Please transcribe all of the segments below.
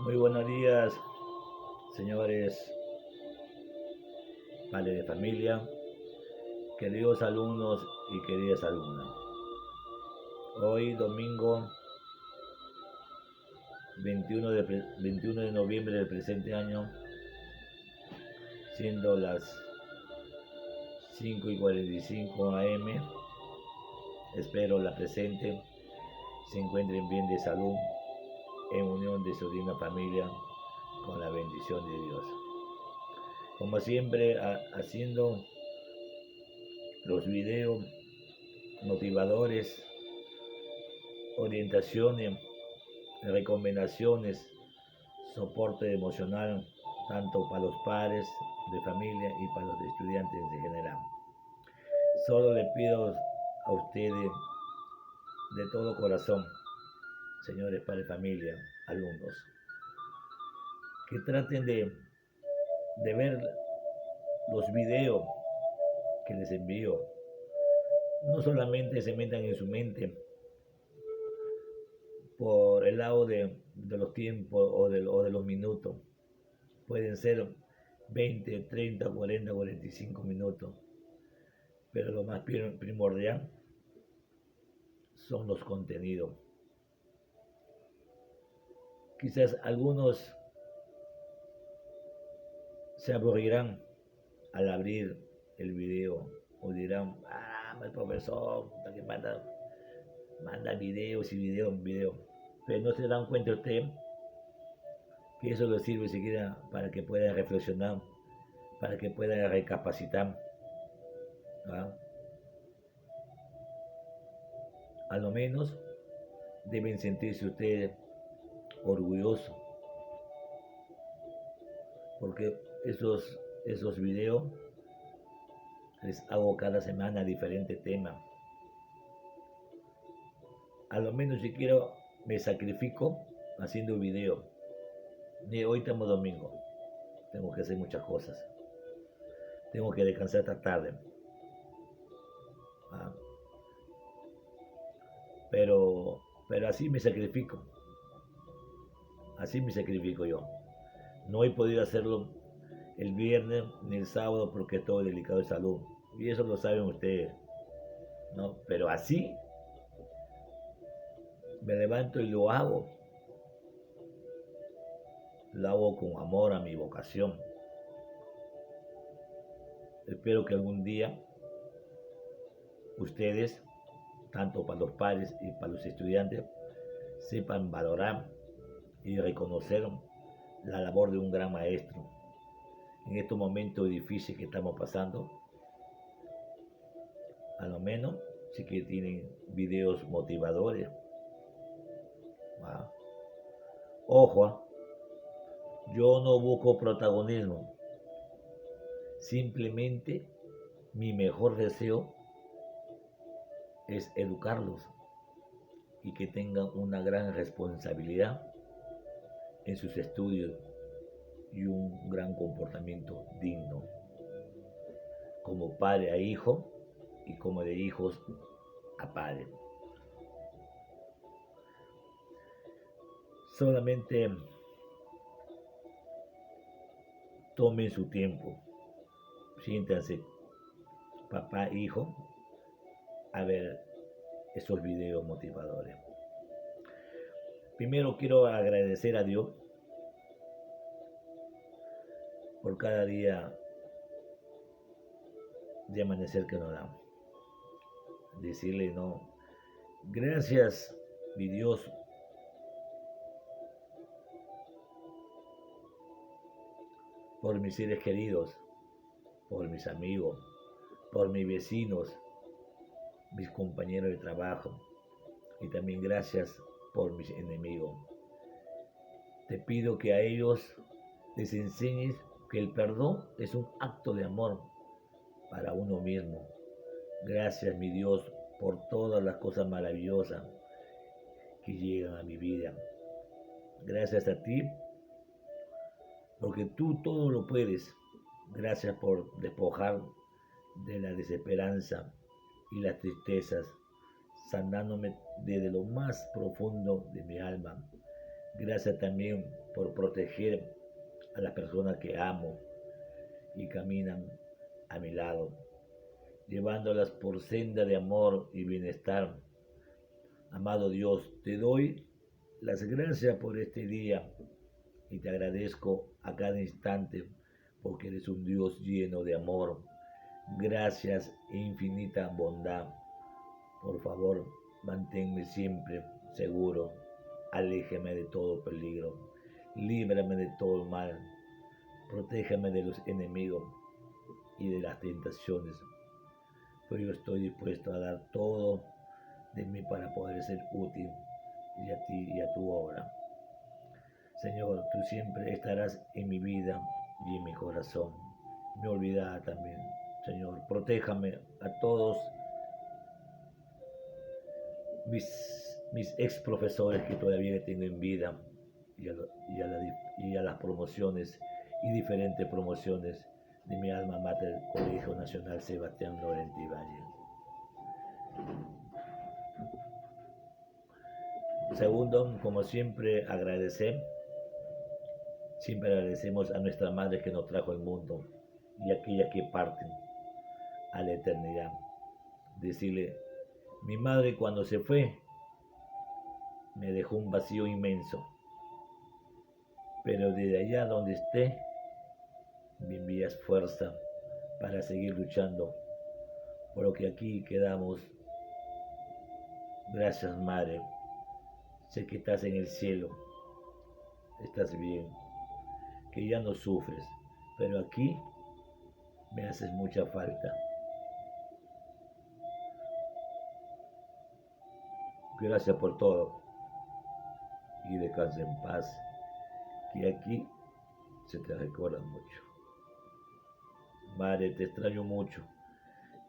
Muy buenos días, señores padres de familia, queridos alumnos y queridas alumnas. Hoy, domingo 21 de noviembre del presente año, siendo las 5:45 am, espero la presente se encuentren bien de salud, en unión de su digna familia, con la bendición de Dios. Como siempre, haciendo los videos motivadores, orientaciones, recomendaciones, soporte emocional, tanto para los padres de familia y para los estudiantes en general. Solo le pido a ustedes de todo corazón, señores padres de familia, alumnos, que traten de ver los videos que les envío. No solamente se metan en su mente por el lado de los tiempos o de los minutos. Pueden ser 20, 30, 40, 45 minutos. Pero lo más primordial son los contenidos. Quizás algunos se aburrirán al abrir el video o dirán, el profesor que manda videos y videos. Pero no se dan cuenta ustedes que eso les sirve siquiera para que puedan reflexionar, para que puedan recapacitar. ¿Ah? A lo menos deben sentirse ustedes orgullosos, porque esos videos les hago cada semana diferente tema. A lo menos si quiero me sacrifico haciendo video. Hoy estamos domingo, tengo que hacer muchas cosas, tengo que descansar esta tarde. ¿Ah? Pero así me sacrifico, yo. No he podido hacerlo el viernes ni el sábado porque estoy delicado de salud. Y eso lo saben ustedes, ¿no? Pero así me levanto y lo hago. Lo hago con amor a mi vocación. Espero que algún día ustedes, tanto para los padres y para los estudiantes, sepan valorar y reconocer la labor de un gran maestro. En estos momentos difíciles que estamos pasando, a lo menos sí que tienen videos motivadores. ¿Va? Ojo, yo no busco protagonismo, simplemente mi mejor deseo es educarlos y que tengan una gran responsabilidad en sus estudios y un gran comportamiento digno, como padre a hijo y como de hijos a padre. Solamente tomen su tiempo, siéntanse papá e hijo a ver esos videos motivadores. Primero quiero agradecer a Dios por cada día de amanecer que nos da. Decirle, no, gracias, mi Dios, por mis seres queridos, por mis amigos, por mis vecinos, mis compañeros de trabajo, y también gracias por mis enemigos. Te pido que a ellos les enseñes que el perdón es un acto de amor para uno mismo. Gracias, mi Dios, por todas las cosas maravillosas que llegan a mi vida. Gracias a ti, porque tú todo lo puedes. Gracias por despojar de la desesperanza y las tristezas, sanándome desde lo más profundo de mi alma. Gracias también por proteger a las personas que amo y caminan a mi lado, llevándolas por senda de amor y bienestar. Amado Dios, te doy las gracias por este día y te agradezco a cada instante porque eres un Dios lleno de amor. Gracias e infinita bondad. Por favor, manténme siempre seguro. Aléjame de todo peligro. Líbrame de todo mal. Protégeme de los enemigos y de las tentaciones. Pero yo estoy dispuesto a dar todo de mí para poder ser útil y a ti y a tu obra. Señor, tú siempre estarás en mi vida y en mi corazón. Me olvidará también. Señor, protéjame a todos mis ex profesores que todavía tengo en vida y a las promociones y diferentes promociones de mi alma mater, Colegio Nacional Sebastián Laurenti Valle. Segundo, como siempre, siempre agradecemos a nuestra madre que nos trajo al mundo y a aquellas que parten a la eternidad. Decirle, mi madre cuando se fue me dejó un vacío inmenso, pero desde allá donde esté me envías fuerza para seguir luchando por lo que aquí quedamos. Gracias, Madre. Sé que estás en el cielo, estás bien, que ya no sufres, pero aquí me haces mucha falta. Gracias por todo y descansa en paz, que aquí se te recuerda mucho. Madre, te extraño mucho,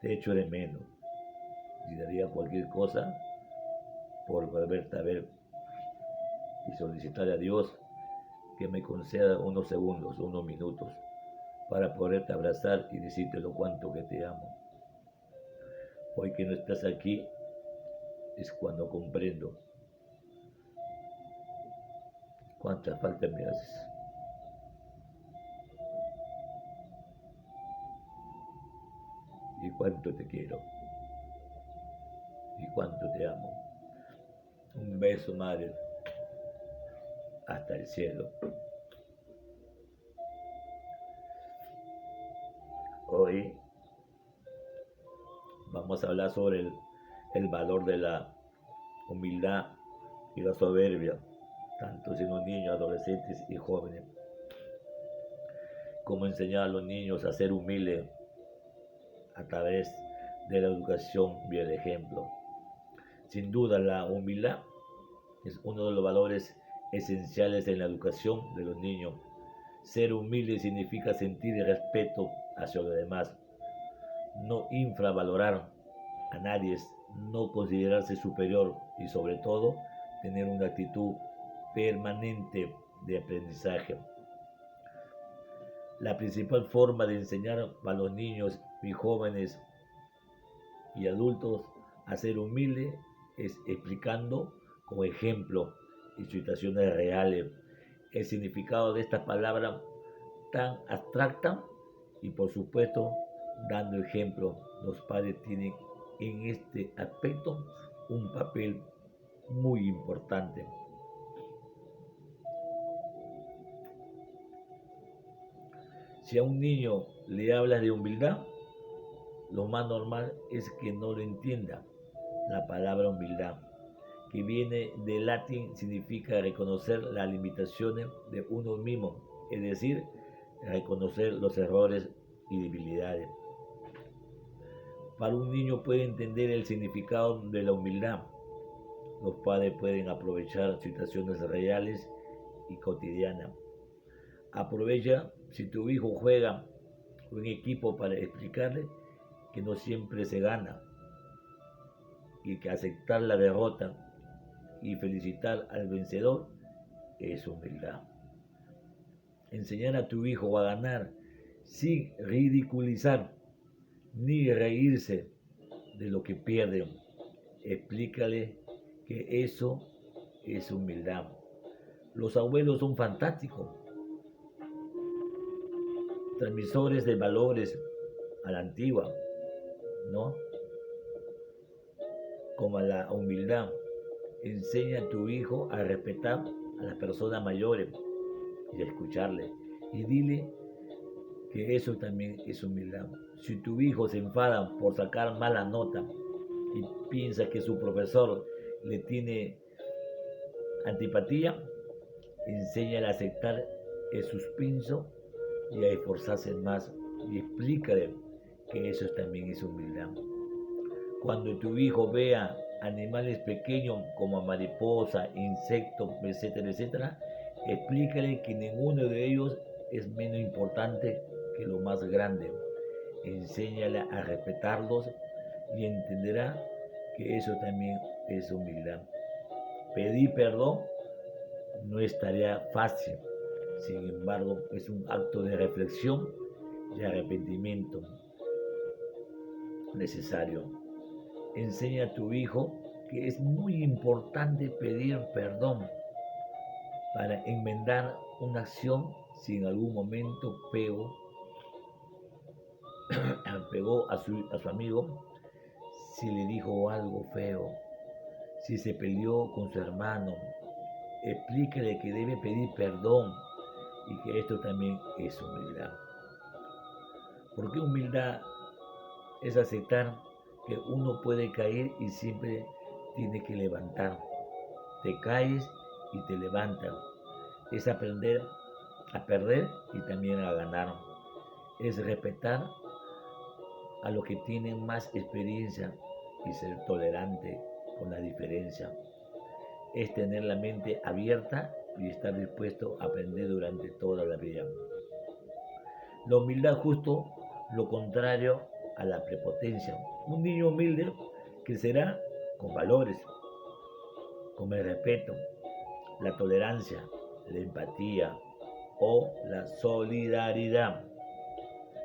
te echo de menos y daría cualquier cosa por volverte a ver y solicitar a Dios que me conceda unos segundos, unos minutos para poderte abrazar y decirte lo cuanto que te amo. Hoy que no estás aquí es cuando comprendo cuánta falta me haces. Y cuánto te quiero. Y cuánto te amo. Un beso, madre. Hasta el cielo. Hoy vamos a hablar sobre el valor de la humildad y la soberbia, tanto en los niños, adolescentes y jóvenes. Cómo enseñar a los niños a ser humildes a través de la educación y el ejemplo. Sin duda, la humildad es uno de los valores esenciales en la educación de los niños. Ser humilde significa sentir respeto hacia los demás, no infravalorar a nadie, no considerarse superior y sobre todo tener una actitud permanente de aprendizaje. La principal forma de enseñar a los niños y jóvenes y adultos a ser humildes es explicando con ejemplo y situaciones reales el significado de esta palabra tan abstracta y por supuesto dando ejemplo. Los padres tienen en este aspecto un papel muy importante. Si a un niño le hablas de humildad, lo más normal es que no lo entienda. La palabra humildad, que viene del latín, significa reconocer las limitaciones de uno mismo, es decir, reconocer los errores y debilidades. Para un niño puede entender el significado de la humildad. Los padres pueden aprovechar situaciones reales y cotidianas. Aprovecha si tu hijo juega un equipo para explicarle que no siempre se gana y que aceptar la derrota y felicitar al vencedor es humildad. Enseñar a tu hijo a ganar sin ridiculizar ni reírse de lo que pierde. Explícale que eso es humildad. Los abuelos son fantásticos, transmisores de valores a la antigua, ¿no? Como a la humildad. Enseña a tu hijo a respetar a las personas mayores y a escucharle. Y dile que eso también es humildad. Si tu hijo se enfada por sacar mala nota y piensa que su profesor le tiene antipatía, enséñale a aceptar el suspenso y a esforzarse más y explícale que eso también es humildad. Cuando tu hijo vea animales pequeños como mariposa, insectos, etcétera, etcétera, explícale que ninguno de ellos es menos importante que lo más grande. Enséñale a respetarlos y entenderá que eso también es humildad. Pedir perdón no es tarea fácil, sin embargo es un acto de reflexión y arrepentimiento necesario. Enseña a tu hijo que es muy importante pedir perdón para enmendar una acción si en algún momento pegó a su amigo, si le dijo algo feo, si se peleó con su hermano. Explíquele que debe pedir perdón y que esto también es humildad. Porque humildad es aceptar que uno puede caer y siempre tiene que levantar. Te caes y te levantas. Es aprender a perder y también a ganar. Es respetar a los que tienen más experiencia y ser tolerante con la diferencia. Es tener la mente abierta y estar dispuesto a aprender durante toda la vida. La humildad justo lo contrario a la prepotencia. Un niño humilde crecerá con valores, como el respeto, la tolerancia, la empatía o la solidaridad.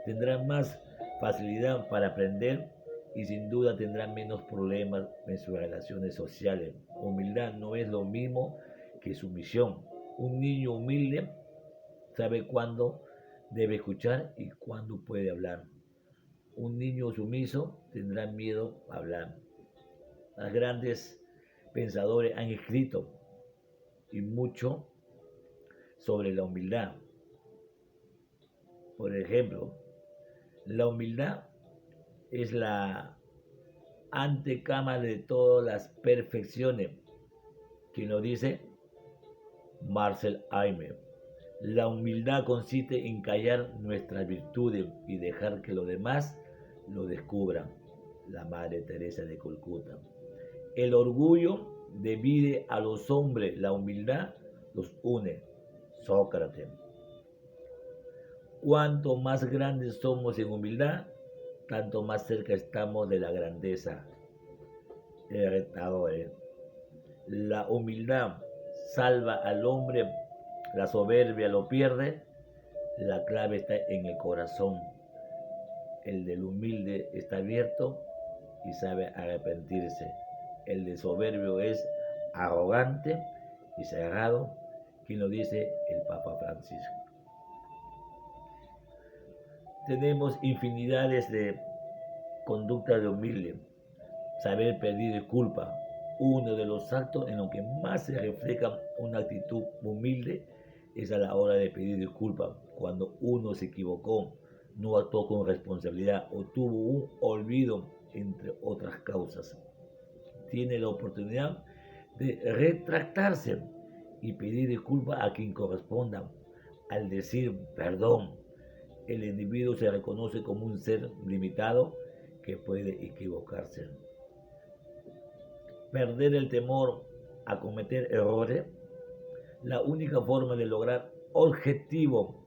Tendrá más facilidad para aprender y sin duda tendrá menos problemas en sus relaciones sociales. Humildad no es lo mismo que sumisión. Un niño humilde sabe cuándo debe escuchar y cuándo puede hablar. Un niño sumiso tendrá miedo a hablar. Los grandes pensadores han escrito y mucho sobre la humildad. Por ejemplo, la humildad es la antecama de todas las perfecciones. Quien lo dice, Marcel Aime. La humildad consiste en callar nuestras virtudes y dejar que los demás lo descubran. La Madre Teresa de Calcuta. El orgullo divide a los hombres, la humildad los une. Sócrates. Cuanto más grandes somos en humildad, tanto más cerca estamos de la grandeza. El retador. La humildad salva al hombre, la soberbia lo pierde. La clave está en el corazón. El del humilde está abierto y sabe arrepentirse. El de soberbio es arrogante y cerrado, quien lo dice el Papa Francisco. Tenemos infinidades de conductas de humilde. Saber pedir disculpas, uno de los actos en los que más se refleja una actitud humilde es a la hora de pedir disculpas. Cuando uno se equivocó, no actuó con responsabilidad o tuvo un olvido, entre otras causas. Tiene la oportunidad de retractarse y pedir disculpas a quien corresponda. Al decir perdón, el individuo se reconoce como un ser limitado que puede equivocarse. Perder el temor a cometer errores. La única forma de lograr objetivo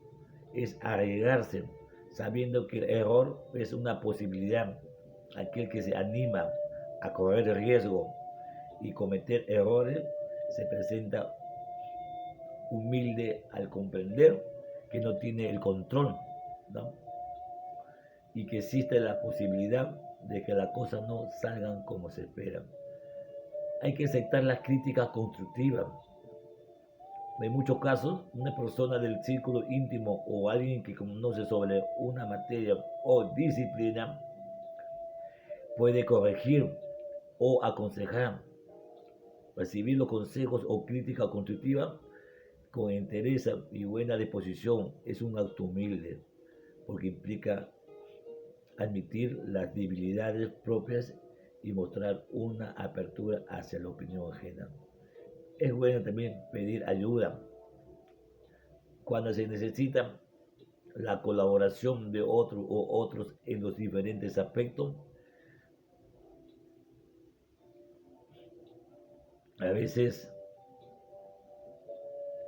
es arriesgarse, sabiendo que el error es una posibilidad. Aquel que se anima a correr riesgo y cometer errores se presenta humilde al comprender que no tiene el control, ¿no? Y que existe la posibilidad de que las cosas no salgan como se esperan. Hay que aceptar las críticas constructivas. En muchos casos, una persona del círculo íntimo o alguien que conoce sobre una materia o disciplina puede corregir o aconsejar, recibir los consejos o crítica constructiva con interés y buena disposición. Es un acto humilde porque implica admitir las debilidades propias y mostrar una apertura hacia la opinión ajena. Es bueno también pedir ayuda cuando se necesita la colaboración de otros o otros en los diferentes aspectos. A veces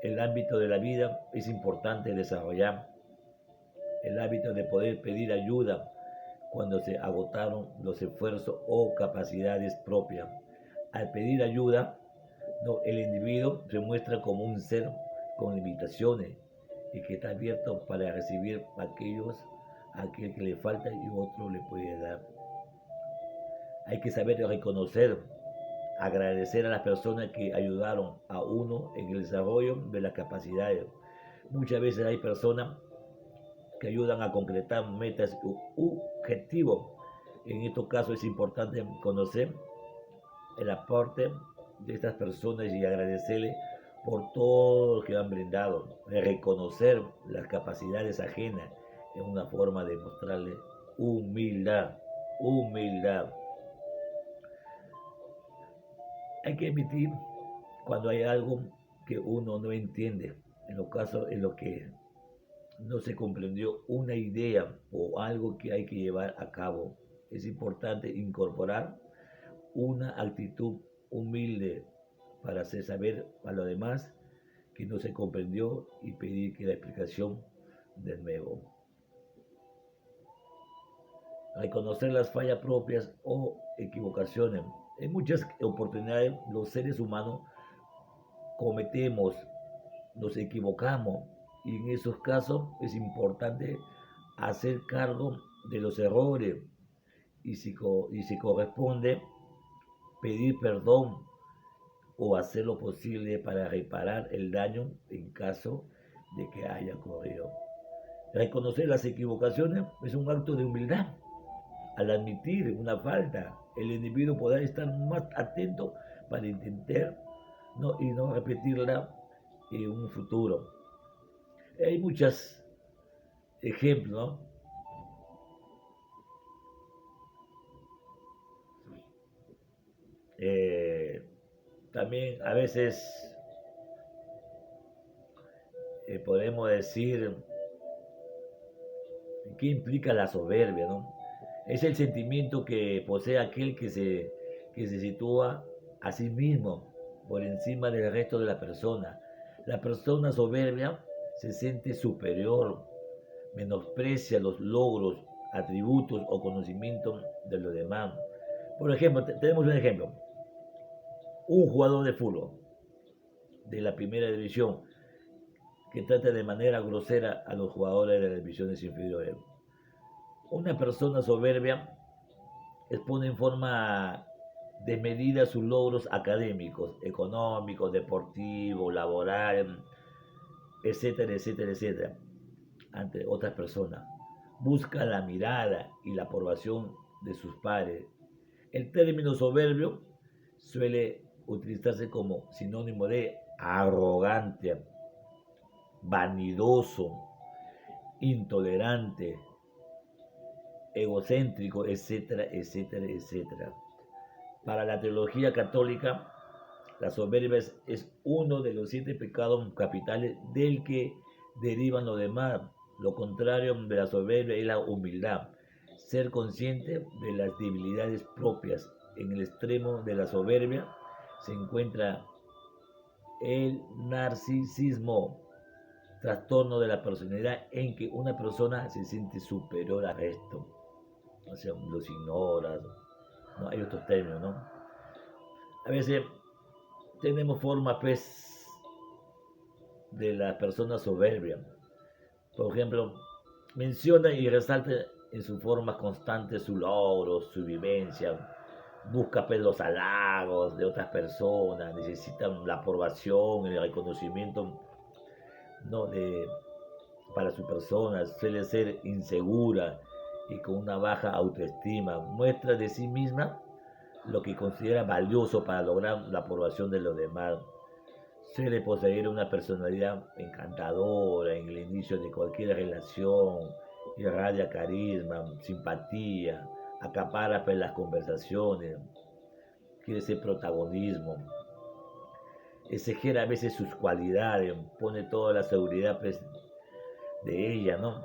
el ámbito de la vida es importante desarrollar el hábito de poder pedir ayuda cuando se agotaron los esfuerzos o capacidades propias. Al pedir ayuda, no, el individuo se muestra como un ser con limitaciones y que está abierto para recibir aquel que le falta y otro le puede dar. Hay que saber reconocer, agradecer a las personas que ayudaron a uno en el desarrollo de las capacidades. Muchas veces hay personas que ayudan a concretar metas u objetivos. En estos casos es importante conocer el aporte de estas personas y agradecerles por todo lo que han brindado. Reconocer las capacidades ajenas es una forma de mostrarle humildad. Humildad. Hay que admitir cuando hay algo que uno no entiende. En los casos en los que no se comprendió una idea o algo que hay que llevar a cabo, es importante incorporar una actitud humilde para hacer saber a los demás que no se comprendió y pedir que la explicación de nuevo. Reconocer las fallas propias o equivocaciones. En muchas oportunidades los seres humanos cometemos, nos equivocamos y en esos casos es importante hacer cargo de los errores y si corresponde pedir perdón o hacer lo posible para reparar el daño en caso de que haya ocurrido. Reconocer las equivocaciones es un acto de humildad. Al admitir una falta, el individuo podrá estar más atento para intentar y no repetirla en un futuro. Hay muchos ejemplos, ¿no? También a veces podemos decir qué implica la soberbia, ¿no? Es el sentimiento que posee aquel que se sitúa a sí mismo por encima del resto de la persona. La persona soberbia se siente superior, menosprecia los logros, atributos o conocimientos de los demás. Por ejemplo, tenemos un ejemplo. Un jugador de fútbol de la primera división que trata de manera grosera a los jugadores de las divisiones inferiores. Una persona soberbia expone en forma desmedida sus logros académicos, económicos, deportivos, laborales, etcétera, etcétera, etcétera, ante otras personas. Busca la mirada y la aprobación de sus pares. El término soberbio suele utilizarse como sinónimo de arrogante, vanidoso, intolerante, egocéntrico, etcétera, etcétera, etcétera. Para la teología católica, la soberbia es uno de los 7 pecados capitales del que derivan los demás. Lo contrario de la soberbia es la humildad, ser consciente de las debilidades propias. En el extremo de la soberbia se encuentra el narcisismo, trastorno de la personalidad en que una persona se siente superior al resto. O sea, los ignora, ¿no? Hay otros términos, ¿no? A veces tenemos forma, pues, de la persona soberbia. Por ejemplo, menciona y resalta en su forma constante su logro, su vivencia, busca pues, los halagos de otras personas, necesitan la aprobación, el reconocimiento, ¿no? Para su persona, suele ser insegura y con una baja autoestima, muestra de sí misma lo que considera valioso para lograr la aprobación de los demás. Suele poseer una personalidad encantadora en el inicio de cualquier relación, irradia carisma, simpatía, acapara pues, las conversaciones, quiere ser protagonismo, exagera a veces sus cualidades, pone toda la seguridad pues, de ella, ¿no?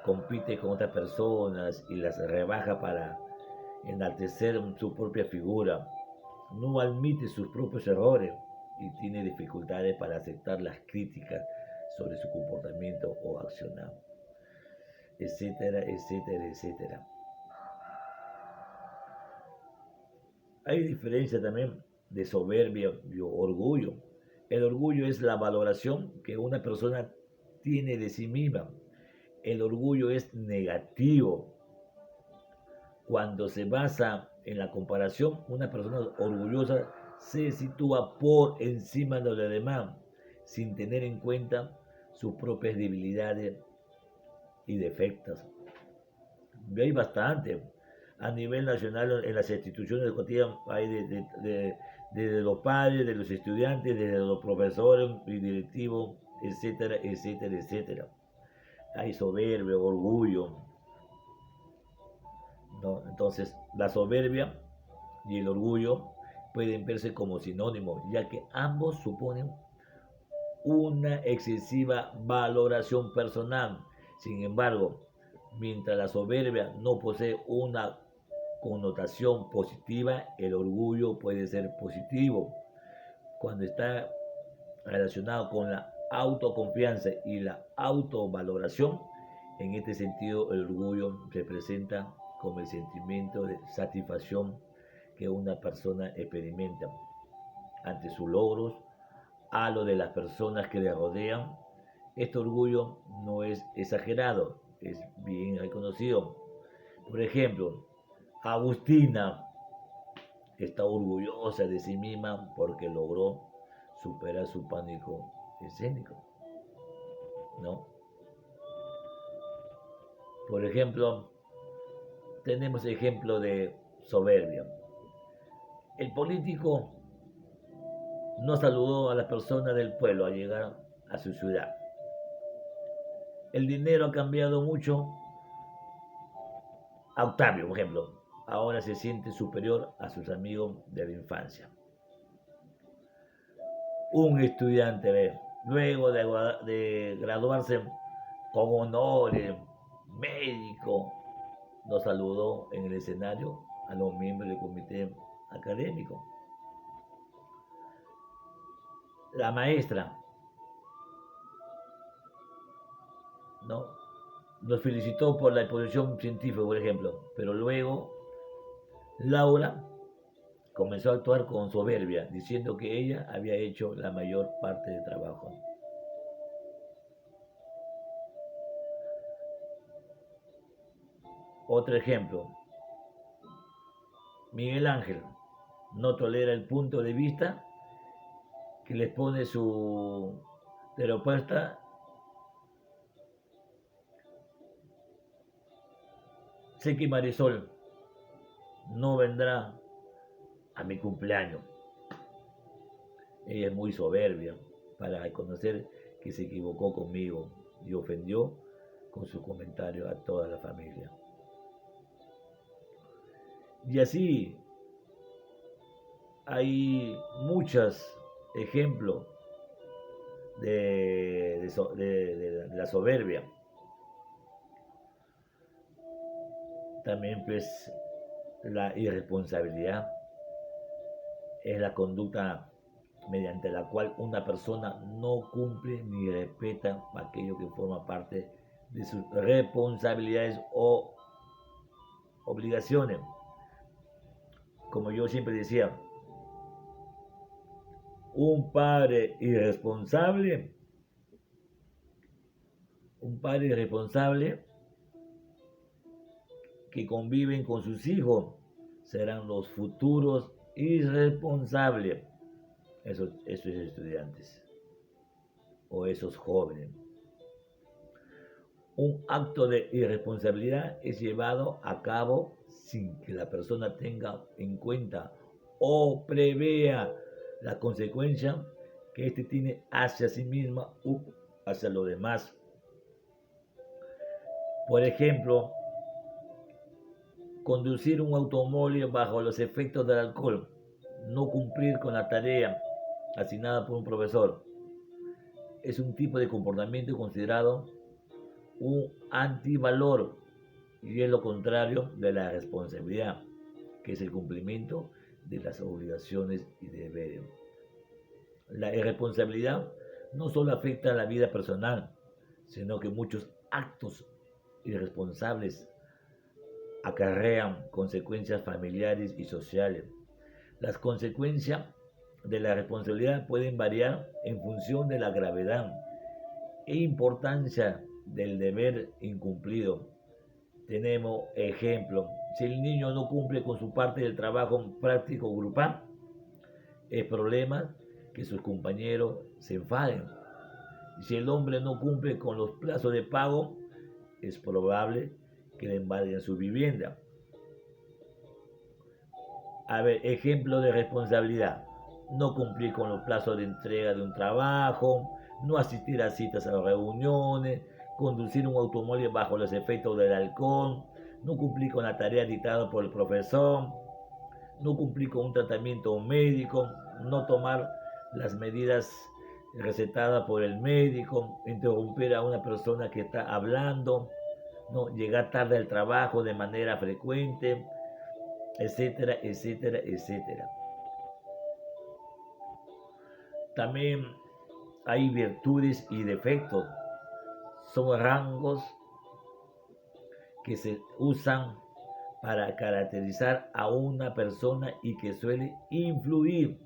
Compite con otras personas y las rebaja para enaltecer su propia figura, no admite sus propios errores y tiene dificultades para aceptar las críticas sobre su comportamiento o accionar, etcétera, etcétera, etcétera. Hay diferencia también de soberbia y orgullo. El orgullo es la valoración que una persona tiene de sí misma. El orgullo es negativo. Cuando se basa en la comparación, una persona orgullosa se sitúa por encima de los demás, sin tener en cuenta sus propias debilidades y defectos. Y hay bastante. A nivel nacional, en las instituciones educativas, hay desde los padres, de los estudiantes, desde los profesores y directivos, etcétera, etcétera, etcétera. Hay soberbia, orgullo, ¿no? Entonces, la soberbia y el orgullo pueden verse como sinónimos, ya que ambos suponen una excesiva valoración personal. Sin embargo, mientras la soberbia no posee una connotación positiva, el orgullo puede ser positivo. Cuando está relacionado con la autoconfianza y la autovaloración, en este sentido el orgullo representa como el sentimiento de satisfacción que una persona experimenta ante sus logros, a lo de las personas que le rodean. Este orgullo no es exagerado, es bien reconocido. Por ejemplo, Agustina está orgullosa de sí misma porque logró superar su pánico escénico, ¿no? Por ejemplo, tenemos ejemplo de soberbia. El político no saludó a la persona del pueblo al llegar a su ciudad. El dinero ha cambiado mucho. A Octavio, por ejemplo, ahora se siente superior a sus amigos de la infancia. Un estudiante, ¿ve? Luego de graduarse con honores, médico, nos saludó en el escenario a los miembros del comité académico. La maestra, ¿no? Nos felicitó por la exposición científica, por ejemplo, pero luego Laura comenzó a actuar con soberbia, diciendo que ella había hecho la mayor parte del trabajo. Otro ejemplo, Miguel Ángel no tolera el punto de vista que le pone su terapeuta. Sé que Marisol no vendrá a mi cumpleaños. Ella es muy soberbia para reconocer que se equivocó conmigo y ofendió con su comentario a toda la familia. Y así hay muchos ejemplos de la soberbia. También pues la irresponsabilidad es la conducta mediante la cual una persona no cumple ni respeta aquello que forma parte de sus responsabilidades o obligaciones. Como yo siempre decía, un padre irresponsable, un padre irresponsable que conviven con sus hijos serán los futuros irresponsables, esos estudiantes o esos jóvenes. Un acto de irresponsabilidad es llevado a cabo sin que la persona tenga en cuenta o prevea la consecuencia que éste tiene hacia sí misma o hacia los demás. Por ejemplo, conducir un automóvil bajo los efectos del alcohol, no cumplir con la tarea asignada por un profesor, es un tipo de comportamiento considerado un antivalor y es lo contrario de la responsabilidad, que es el cumplimiento de las obligaciones y deberes. La irresponsabilidad no solo afecta a la vida personal, sino que muchos actos irresponsables acarrean consecuencias familiares y sociales. Las consecuencias de la responsabilidad pueden variar en función de la gravedad e importancia del deber incumplido. Tenemos ejemplo, si el niño no cumple con su parte del trabajo práctico grupal, es problema que sus compañeros se enfaden. Si el hombre no cumple con los plazos de pago, es probable que le embarguen su vivienda. A ver, ejemplo de responsabilidad. No cumplir con los plazos de entrega de un trabajo, no asistir a citas o reuniones, conducir un automóvil bajo los efectos del alcohol, no cumplir con la tarea dictada por el profesor, no cumplir con un tratamiento médico, no tomar las medidas recetadas por el médico, interrumpir a una persona que está hablando, no llegar tarde al trabajo de manera frecuente, etcétera, etcétera, etcétera. También hay virtudes y defectos. Son rangos que se usan para caracterizar a una persona y que suele influir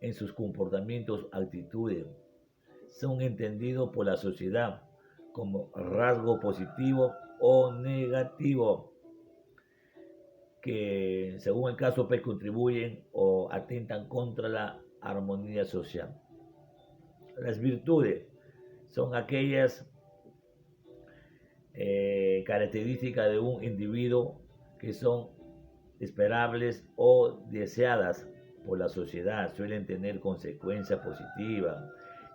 en sus comportamientos, actitudes. Son entendidos por la sociedad como rasgo positivo o negativo, que según el caso pues contribuyen o atentan contra la armonía social. Las virtudes son aquellas características de un individuo que son esperables o deseadas por la sociedad, suelen tener consecuencias positivas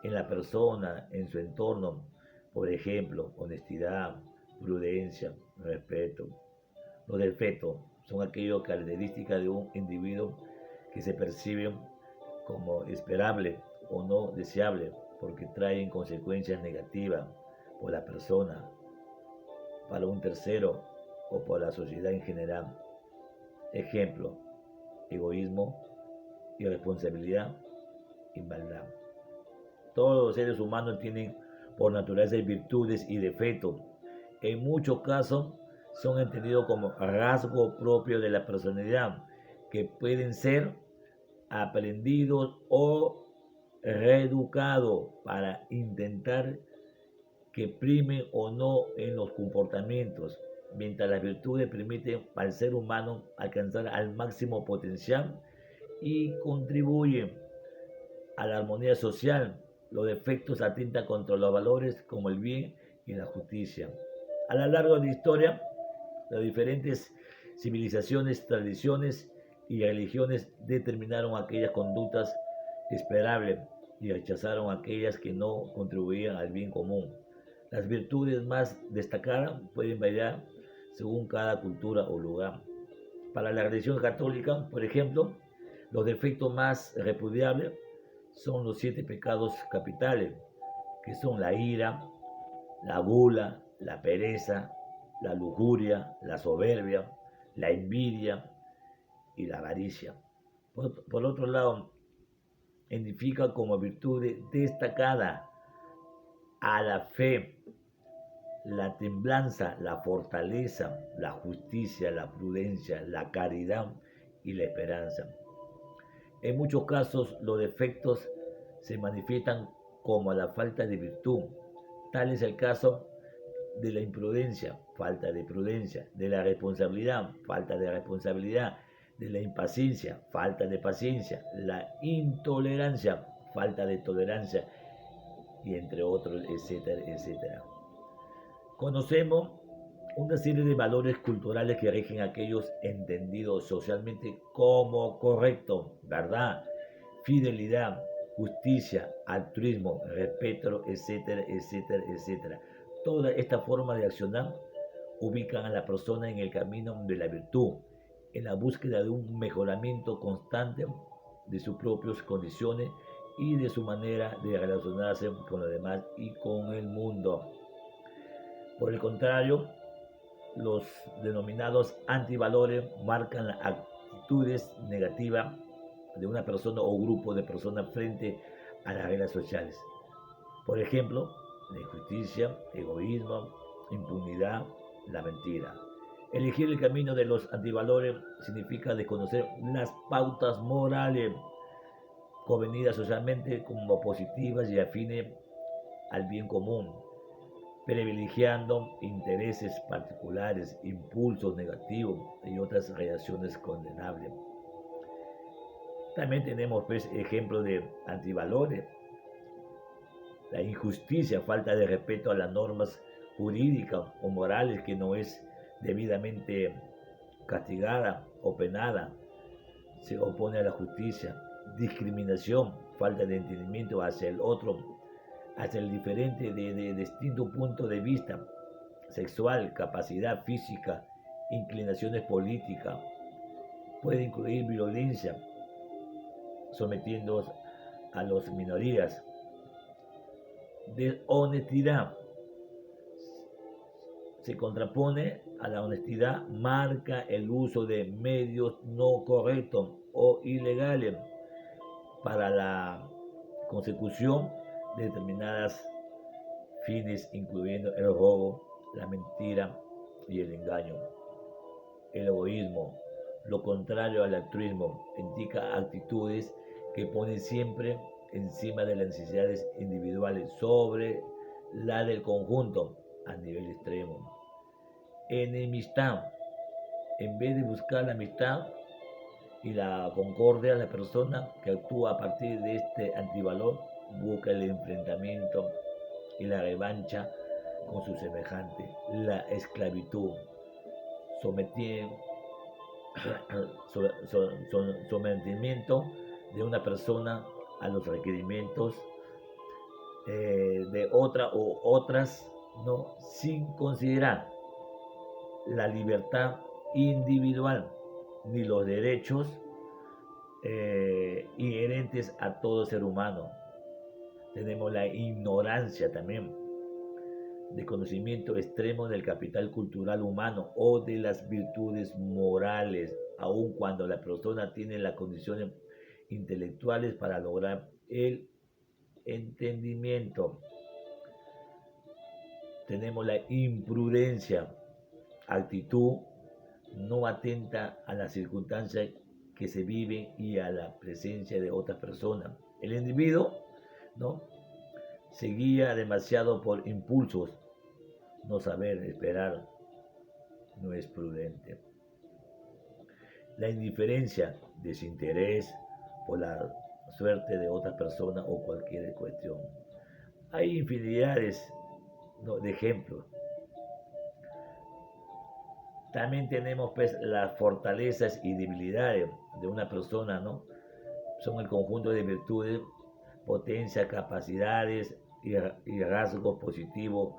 en la persona, en su entorno, por ejemplo, honestidad, prudencia, respeto. Los defectos son aquellas características de un individuo que se perciben como esperable o no deseable porque traen consecuencias negativas por la persona, para un tercero o por la sociedad en general. Ejemplo, egoísmo, irresponsabilidad y maldad. Todos los seres humanos tienen por naturaleza virtudes y defectos. En muchos casos son entendidos como rasgos propios de la personalidad que pueden ser aprendidos o reeducados para intentar que primen o no en los comportamientos, mientras las virtudes permiten al ser humano alcanzar al máximo potencial y contribuyen a la armonía social. Los defectos atentan contra los valores como el bien y la justicia. A lo largo de la historia, las diferentes civilizaciones, tradiciones y religiones determinaron aquellas conductas esperables y rechazaron aquellas que no contribuían al bien común. Las virtudes más destacadas pueden variar según cada cultura o lugar. Para la religión católica, por ejemplo, los defectos más repudiables son los 7 pecados capitales, que son la ira, la gula, la pereza, la lujuria, la soberbia, la envidia y la avaricia. Por otro lado, identifica como virtud destacada a la fe, la templanza, la fortaleza, la justicia, la prudencia, la caridad y la esperanza. En muchos casos los defectos se manifiestan como la falta de virtud. Tal es el caso de la imprudencia, falta de prudencia, de la responsabilidad, falta de responsabilidad, de la impaciencia, falta de paciencia, la intolerancia, falta de tolerancia, y entre otros, etcétera, etcétera. Conocemos una serie de valores culturales que rigen aquellos entendidos socialmente como correcto, verdad, fidelidad, justicia, altruismo, respeto, etcétera, etcétera, etcétera. Toda esta forma de accionar ubican a la persona en el camino de la virtud, en la búsqueda de un mejoramiento constante de sus propias condiciones y de su manera de relacionarse con los demás y con el mundo. Por el contrario, los denominados antivalores marcan las actitudes negativas de una persona o grupo de personas frente a las reglas sociales. Por ejemplo, la injusticia, egoísmo, impunidad, la mentira. Elegir el camino de los antivalores significa desconocer las pautas morales convenidas socialmente como positivas y afines al bien común, privilegiando intereses particulares, impulsos negativos y otras reacciones condenables. También tenemos pues, ejemplos de antivalores: la injusticia, falta de respeto a las normas jurídicas o morales que no es debidamente castigada o penada, se opone a la justicia. Discriminación, falta de entendimiento hacia el otro, hacia el diferente de distinto punto de vista sexual, capacidad física, inclinaciones políticas. Puede incluir violencia, sometiendo a las minorías. Deshonestidad se contrapone a la honestidad, marca el uso de medios no correctos o ilegales para la consecución de determinadas fines, incluyendo el robo, la mentira y el engaño. El egoísmo, lo contrario al altruismo, indica actitudes que ponen siempre encima de las necesidades individuales sobre la del conjunto a nivel extremo. Enemistad, en vez de buscar la amistad y la concordia, la persona que actúa a partir de este antivalor busca el enfrentamiento y la revancha con su semejante. La esclavitud, sometimiento de una persona a los requerimientos de otra o otras, no, sin considerar la libertad individual ni los derechos inherentes a todo ser humano. Tenemos la ignorancia también, de conocimiento extremo del capital cultural humano o de las virtudes morales, aun cuando la persona tiene las condiciones intelectuales para lograr el entendimiento. Tenemos la imprudencia, actitud no atenta a las circunstancias que se viven y a la presencia de otras personas. El individuo, ¿no?, se guía demasiado por impulsos. No saber esperar no es prudente. La indiferencia, desinterés por la suerte de otras personas o cualquier cuestión. Hay infinidades, ¿no?, de ejemplos. También tenemos pues las fortalezas y debilidades de una persona, ¿no? Son el conjunto de virtudes, potencias, capacidades y rasgos positivos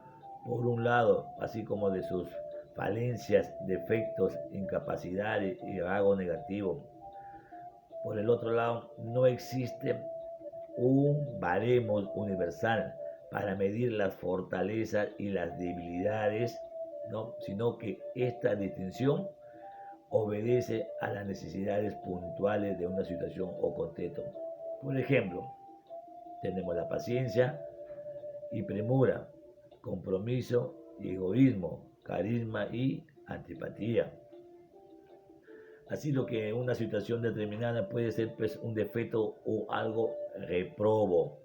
por un lado, así como de sus falencias, defectos, incapacidades y rasgos negativos. Por el otro lado, no existe un baremo universal para medir las fortalezas y las debilidades, ¿no?, sino que esta distinción obedece a las necesidades puntuales de una situación o contexto. Por ejemplo, tenemos la paciencia y premura, compromiso y egoísmo, carisma y antipatía. Así lo que en una situación determinada puede ser pues un defecto o algo reprobo,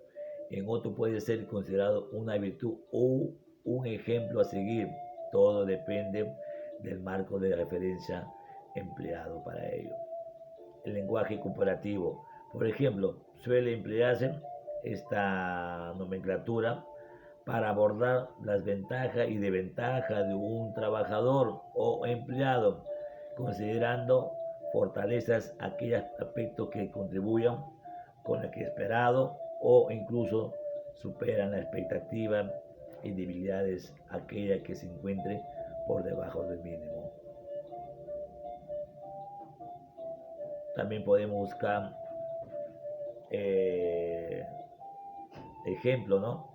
en otro puede ser considerado una virtud o un ejemplo a seguir. Todo depende del marco de referencia empleado para ello. el lenguaje cooperativo. Por ejemplo, suele emplearse esta nomenclatura para abordar las ventajas y desventajas de un trabajador o empleado, considerando fortalezas aquellos aspectos que contribuyan con el que esperado o incluso superan la expectativa y debilidades aquella que se encuentre por debajo del mínimo. También podemos buscar eh, ejemplos, ¿no?,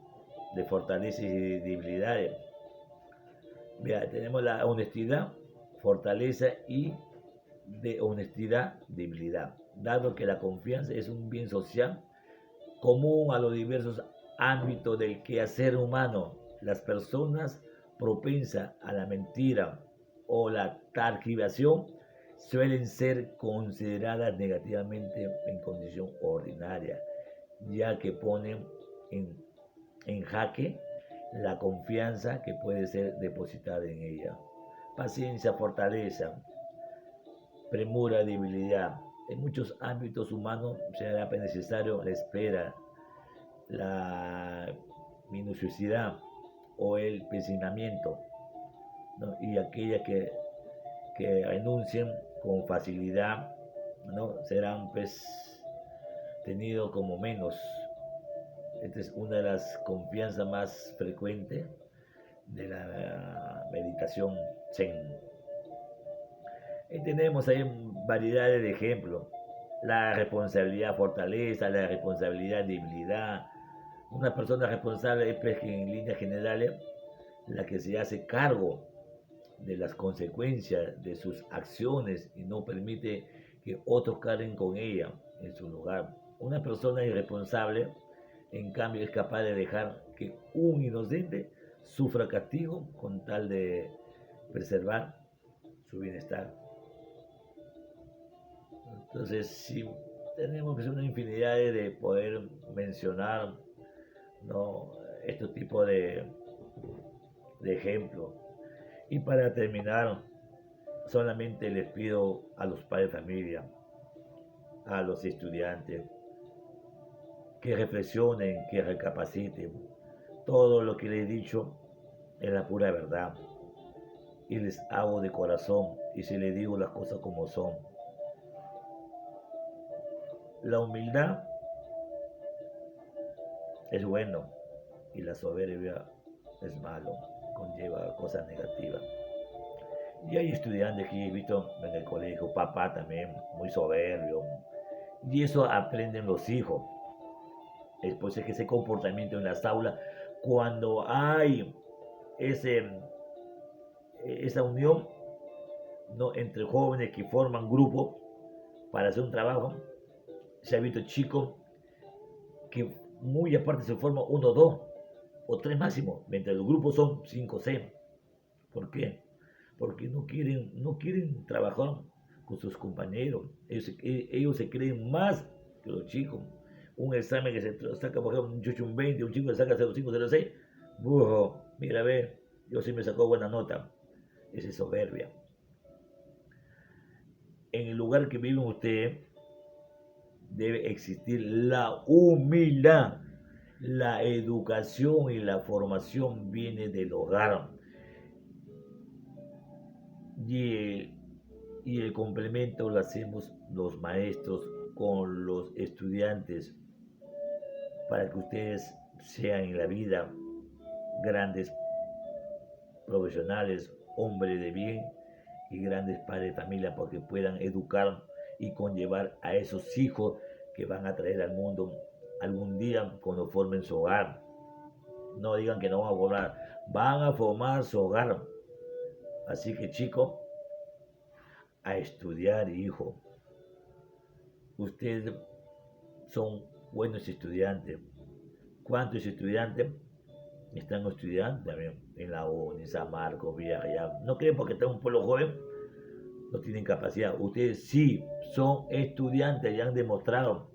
de fortalezas y debilidades. Mira, tenemos la honestidad, fortaleza y de honestidad, debilidad. Dado que la confianza es un bien social común a los diversos ámbitos del quehacer humano, las personas propensas a la mentira o la targiversación suelen ser consideradas negativamente en condición ordinaria, ya que ponen en jaque la confianza que puede ser depositada en ella. Paciencia, fortaleza, premura, debilidad. En muchos ámbitos humanos será necesario la espera, la minuciosidad o el pensamiento, ¿no?, y aquellas que enuncien con facilidad, ¿no?, serán pues tenidos como menos. Esta es una de las confianzas más frecuentes de la meditación Zen. Y tenemos ahí variedades de ejemplos. La responsabilidad, fortaleza, la responsabilidad, debilidad. Una persona responsable es pues, en líneas generales la que se hace cargo de las consecuencias de sus acciones y no permite que otros carguen con ella en su lugar. Una persona irresponsable, en cambio, es capaz de dejar que un inocente sufra castigo con tal de preservar su bienestar. Entonces, si tenemos pues, una infinidad de poder mencionar, ¿no?, estos tipos de ejemplos. Y para terminar, solamente les pido a los padres de familia, a los estudiantes, que reflexionen, que recapaciten. Todo lo que les he dicho es la pura verdad. Y les hago de corazón y si les digo las cosas como son. La humildad es bueno y la soberbia es malo, conlleva cosas negativas. Y hay estudiantes que he visto en el colegio, papá también, muy soberbio. Y eso aprenden los hijos. Después es que ese comportamiento en las aulas, cuando hay ese, esa unión, ¿no?, entre jóvenes que forman grupos para hacer un trabajo, se ha visto chicos que muy aparte se forman uno, dos o tres máximo, mientras los grupos son cinco, seis. ¿Por qué? Porque no quieren trabajar con sus compañeros. Ellos se creen más que los chicos. Un examen que se saca, por ejemplo, un muchacho un 20, un chico que saca 05, 06. Burro, mira, a ver, yo sí me sacó buena nota. Esa es soberbia. En el lugar que viven ustedes debe existir la humildad. La educación y la formación viene del hogar. Y el complemento lo hacemos los maestros con los estudiantes para que ustedes sean en la vida grandes profesionales, hombres de bien y grandes padres de familia porque puedan educar y conllevar a esos hijos que van a traer al mundo algún día cuando formen su hogar. No digan que no van a formar, van a formar su hogar. Así que chicos, a estudiar, hijo. Ustedes son buenos estudiantes. ¿Cuántos estudiantes están estudiando también en la UNI, San Marcos, Villarreal? No creen porque está un pueblo joven, no tienen capacidad. Ustedes sí son estudiantes y han demostrado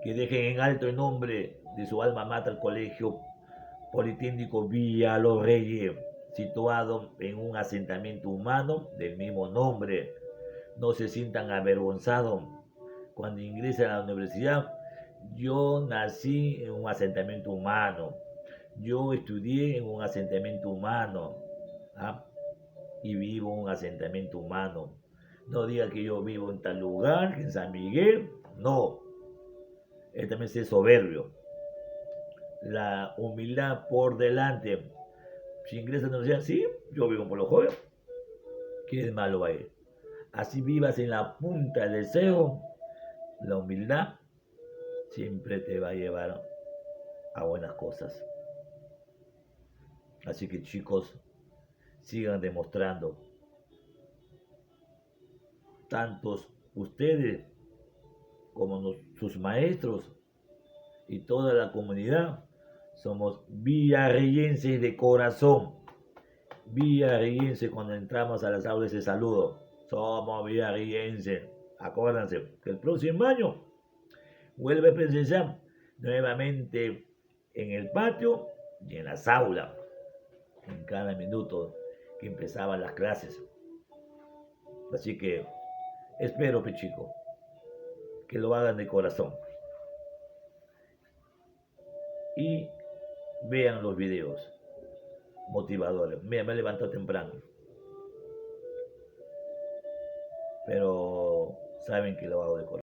que dejen en alto el nombre de su alma mater, el Colegio Politécnico Villa Los Reyes, situado en un asentamiento humano del mismo nombre. no se sientan avergonzados cuando ingresen a la universidad. Yo nací en un asentamiento humano, yo estudié en un asentamiento humano, ¿ah? Y vivo en un asentamiento humano. No diga que yo vivo en tal lugar, en San Miguel, no. Él también es soberbio. La humildad por delante. Si ingresa a la universidad, sí, yo vivo por los jóvenes. ¿Qué es malo va a ir? Así vivas en la punta del cerro, la humildad siempre te va a llevar a buenas cosas. Así que chicos, sigan demostrando, tantos ustedes como sus maestros y toda la comunidad, somos villarrienses de corazón. Villarrienses, cuando entramos a las aulas de saludo, somos villarrienses. Acuérdense que el próximo año vuelve a presenciar nuevamente en el patio y en las aulas, en cada minuto que empezaban las clases. Así que espero, chicos, que lo hagan de corazón y vean los videos motivadores. Mira, me he levantado temprano, pero saben que lo hago de corazón.